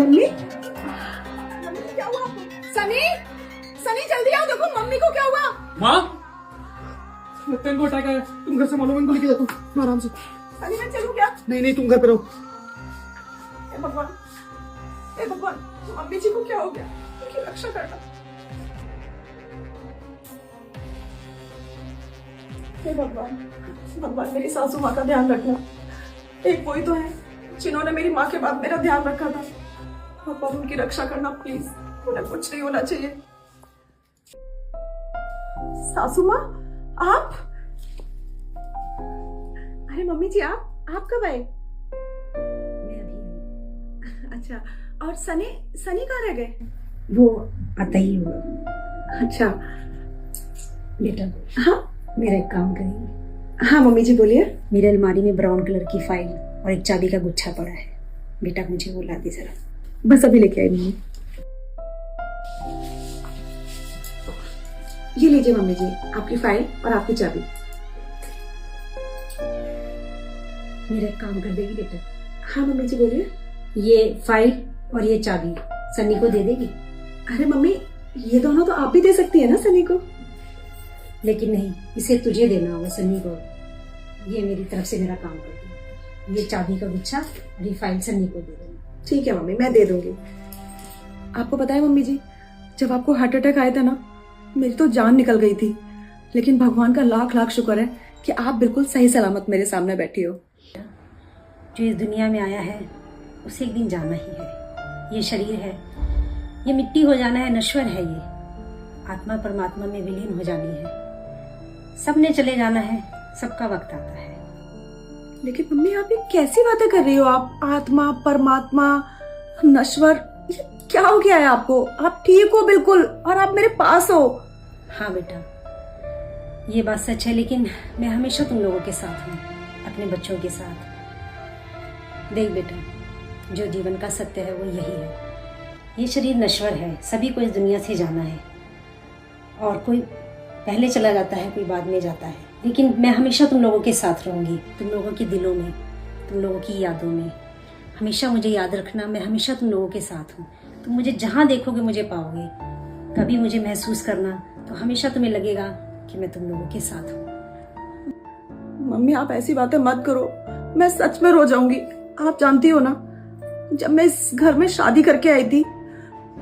Mummy mummy क्या हुआ आपको? सनी सनी जल्दी आओ, देखो मम्मी को क्या हुआ। माँ लगता है इनको अटैक आया, तुम घर से मालूम इनको लेके जाता हूँ आराम से। सनी मैं चलूं क्या? नहीं तुम घर पे रहो। हे भगवान, हे भगवान, मम्मी जी को क्या हो गया? उनकी रक्षा करना। हे भगवान, भगवान मेरी सासू माँ का ध्यान रखना। एक वही तो है जिन्होंने मेरी माँ के बाद मेरा ध्यान रखा था। भगवान उनकी रक्षा करना प्लीज, उन्हें कुछ नहीं होना चाहिए। सासू माँ आप? अरे मम्मी जी आप कब आए? मैं अभी अच्छा, और सनी सनी कहाँ रह गए? वो आता ही होगा। अच्छा बेटा हाँ मेरा एक काम करेंगे। हाँ मम्मी जी बोलिए। मेरे अलमारी में ब्राउन कलर की फाइल और एक चाबी का गुच्छा पड़ा है। बेटा मुझे वो ला दे जरा। बस अभी लेके आई मम्मी। ये लीजिए मम्मी जी, आपकी फाइल और आपकी चाबी। मेरा एक काम कर देगी बेटा? हाँ मम्मी जी बोलिए। ये फाइल और ये चाबी सनी को दे देगी? अरे मम्मी ये दोनों तो आप भी दे सकती है ना सनी को। लेकिन नहीं, इसे तुझे देना होगा सनी को। ये मेरी तरफ से मेरा काम कर दे। ये चाबी का गुच्छा और ये फाइल सनी को दे देना। ठीक है मम्मी, मैं दे दूंगी। आपको पता है मम्मी जी, जब आपको हार्ट अटैक आया था ना, मेरी तो जान निकल गई थी। लेकिन भगवान का लाख लाख शुक्र है कि आप बिल्कुल सही सलामत मेरे सामने बैठी हो। जो इस दुनिया में आया है उसे एक दिन जाना ही है। ये शरीर है, ये मिट्टी हो जाना है, नश्वर है। ये आत्मा परमात्मा में विलीन हो जानी है। सबने चले जाना है, सबका वक्त आता है। लेकिन मम्मी आप ये कैसी बातें कर रही हो? आप आत्मा परमात्मा नश्वर, ये क्या हो गया है आपको? आप ठीक हो बिल्कुल और आप मेरे पास हो। हाँ बेटा, ये बात सच है, लेकिन मैं हमेशा तुम लोगों के साथ हूँ, अपने बच्चों के साथ। देख बेटा, जो जीवन का सत्य है वो यही है। ये शरीर नश्वर है, सभी को इस दुनिया से जाना है। और कोई पहले चला जाता है, कोई बाद में जाता है। लेकिन मैं हमेशा तुम लोगों के साथ रहूंगी, तुम लोगों के दिलों में, तुम लोगों की यादों में। हमेशा मुझे याद रखना, मैं हमेशा तुम लोगों के साथ हूँ। तुम मुझे जहाँ देखोगे मुझे पाओगे। कभी मुझे महसूस करना तो हमेशा तुम्हें लगेगा कि मैं तुम लोगों के साथ हूँ। मम्मी आप ऐसी बातें मत करो, मैं सच में रो जाऊंगी। आप जानती हो ना, जब मैं इस घर में शादी करके आई थी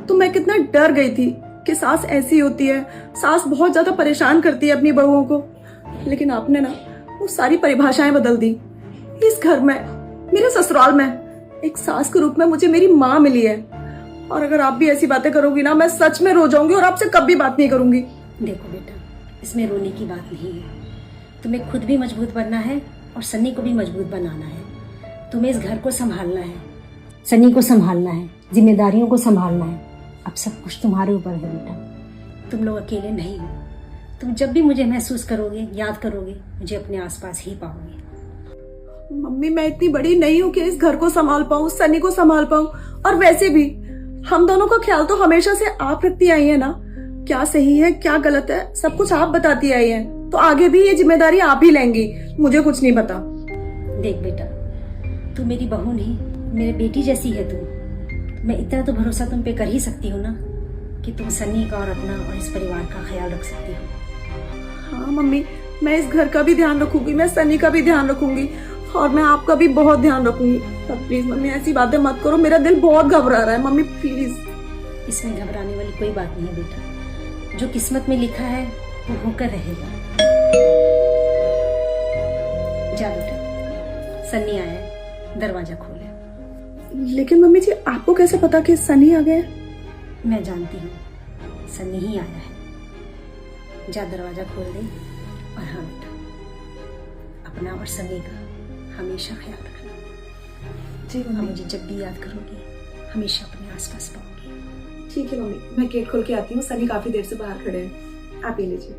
तो मैं कितना डर गई थी कि सास ऐसी होती है, सास बहुत ज्यादा परेशान करती है अपनी बहुओं को। लेकिन आपने ना वो सारी परिभाषाएं बदल दी। इस घर में, मेरे ससुराल में, एक सास के रूप में मुझे मेरी माँ मिली है। और अगर आप भी ऐसी बातें करोगी ना, मैं सच में रो जाऊंगी और आपसे कभी बात नहीं करूंगी। देखो बेटा, इसमें रोने की बात नहीं है। तुम्हें खुद भी मजबूत बनना है और सन्नी को भी मजबूत बनाना है। तुम्हें इस घर को संभालना है, सन्नी को संभालना है, जिम्मेदारियों को संभालना है। अब सब कुछ तुम्हारे ऊपर है बेटा। तुम लोग अकेले नहीं हो। तुम जब भी मुझे महसूस करोगे, याद करोगे, मुझे अपने आसपास ही पाओगे। मम्मी मैं इतनी बड़ी नहीं हूँ कि इस घर को संभाल पाऊँ, सनी को संभाल पाऊँ। और वैसे भी हम दोनों का ख्याल तो हमेशा से आप रखती आई है ना। क्या सही है क्या गलत है सब कुछ आप बताती आई है, तो आगे भी ये जिम्मेदारी आप ही लेंगी। मुझे कुछ नहीं पता। देख बेटा, तू मेरी बहू नहीं, मेरी बेटी जैसी है तू। मैं इतना तो भरोसा तुम पे कर ही सकती हूँ ना कि तुम सन्नी का और अपना और इस परिवार का ख्याल रख सकती हो। हाँ मम्मी, मैं इस घर का भी ध्यान रखूंगी, मैं सनी का भी ध्यान रखूंगी और मैं आपका भी बहुत ध्यान रखूंगी। पर प्लीज मम्मी ऐसी बातें मत करो, मेरा दिल बहुत घबरा रहा है मम्मी प्लीज। इसमें घबराने वाली कोई बात नहीं है बेटा। जो किस्मत में लिखा है वो होकर रहेगा। जा बेटा, सन्नी आया है, दरवाजा खोले। लेकिन मम्मी जी आपको कैसे पता कि सनी आ गया? मैं जानती हूँ सन्नी ही आया है। जा दरवाजा खोल दे। और हाँ बेटा, अपना और सन्नी का हमेशा ख्याल रखना। जी और मम्मी। मुझे जब भी याद करोगी हमेशा अपने आसपास पाओगी। ठीक है मम्मी, मैं गेट खोल के आती हूँ। सनी काफी देर से बाहर खड़े हैं, आप ये लीजिए।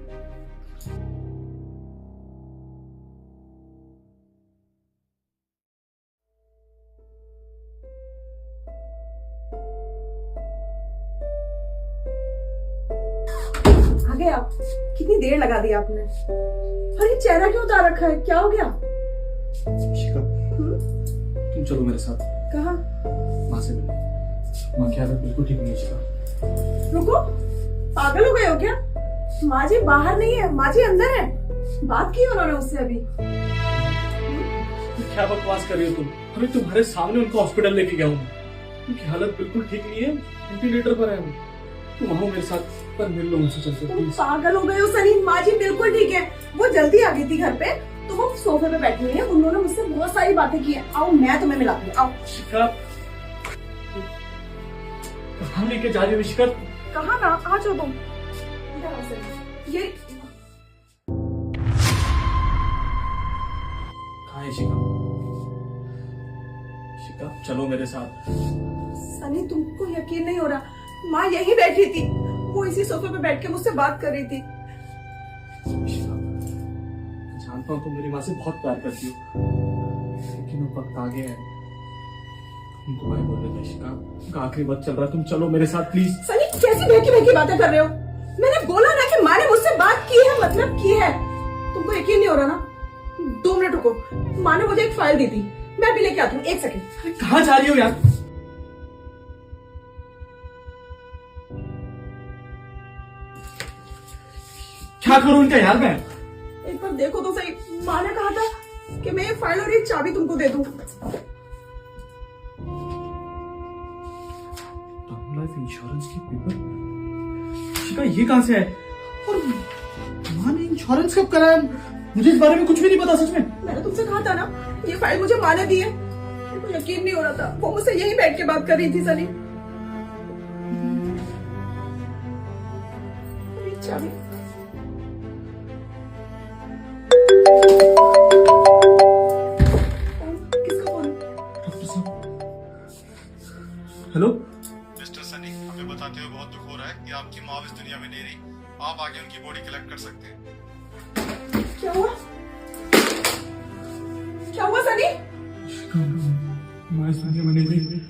आ गए आप? कितनी देर लगा दी आपने। और ये चेहरा क्यों उतार रखा है, क्या हो गया? शिखा तुम चलो मेरे साथ। कहाँ? वहां से मिलो। माँ की हालत बिल्कुल ठीक नहीं है शिखा। रुको, पागल हो गए हो क्या? माँ जी बाहर नहीं है, माँ जी अंदर है। बात की उन्होंने उससे अभी? क्या बकवास कर रही हो तुम? अभी तुम्हारे सामने उनको हॉस्पिटल लेके गया हूँ। उनकी हालत बिल्कुल ठीक नहीं है, वेंटिलेटर पर है वो। तुम आओ मेरे साथ, पर मिल लो उनसे चलते तुम प्लीज। पागल हो गए हो सनी, माँ जी बिल्कुल ठीक है। वो जल्दी आ गई थी घर पे, तो वो सोफे पे बैठी हुई है। उन्होंने मुझसे बहुत सारी बातें की है। आओ मैं तुम्हें मिलाती हूँ, आओ। शिखा, कहाँ लेके जा रही हो शिखा? कहा ना, आ जाओ तुम। इधर आओ सनी। ये कहाँ है शिखा? शिखा चलो मेरे साथ। सनी तुमको यकीन नहीं हो रहा, माँ यहीं बैठी थी। वो इसी सोफे पे बैठ के मुझसे बात कर रही थी। शिखा, मैं जानता हूँ तुम मेरी माँ से बहुत प्यार करती हो, लेकिन अब वक्त आ गया है। तुमको भाई बोल रहे थे शिखा, उनका आखिरी वक्त चल रहा है, तुम चलो मेरे साथ प्लीज। सनी कैसी बहकी बहकी बातें कर रहे हो? मैंने बोला ना कि माँ ने मुझसे बात की है, मतलब की है। तुमको यकीन नहीं हो रहा ना? 2 मिनट रुको, माँ ने मुझे एक फाइल दी थी, मैं अभी लेके आती हूँ। 1 सेकंड। अरे कहाँ जा रही हो यार? क्या करूं इनका यार मैं? एक बार देखो तो सही, माँ ने कहा था कि मैं ये फाइल और ये चाबी तुमको दे दूं। टर्म लाइफ इंश्योरेंस के पेपर? शिखा ये कहाँ से है? और माँ ने इंश्योरेंस कब कराया? मुझे इस बारे में कुछ भी नहीं पता सच में। मैंने तुमसे कहा था ना, ये फाइल मुझे माँ ने दी है। मेरे को यकीन नहीं हो रहा था, वो मुझसे यहीं बैठ के बात कर रही थी। सनी ये चाबी। किसका फोन? डॉक्टर साहब। हेलो। मिस्टर सनी, हमें बताते हुए बहुत दुख हो रहा है कि आपकी माँ इस दुनिया में नहीं रही। आप आगे उनकी बॉडी कलेक्ट कर सकते हैं। क्या हुआ? क्या हुआ सनी? माँ इस दुनिया में नहीं रही।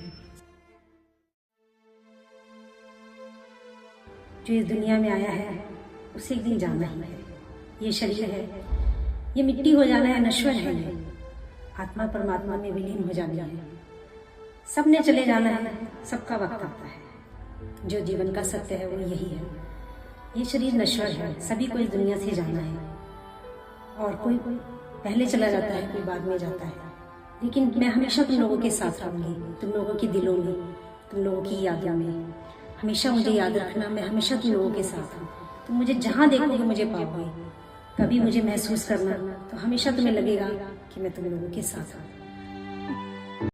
जो इस दुनिया में आया है उसे एक दिन जाना ही है। ये शरीर है, ये मिट्टी हो जाना है, नश्वर है। ये आत्मा परमात्मा में विलीन हो जाना है। सबने चले जाना है, सबका वक्त आता है। जो जीवन का सत्य है वो यही है। ये शरीर नश्वर है, सभी को इस दुनिया से जाना है। और कोई पहले चला जाता है, कोई बाद में जाता है। लेकिन मैं हमेशा तुम लोगों के साथ रहूंगी, तुम लोगों के दिलों में, तुम लोगों की यादों में। हमेशा मुझे याद रखना, मैं हमेशा तुम लोगों के साथ हूँ। तुम मुझे जहाँ देखोगे मुझे पाओगे। कभी मुझे महसूस करना तो हमेशा तुम्हें लगेगा कि मैं तुम लोगों के साथ हूँ।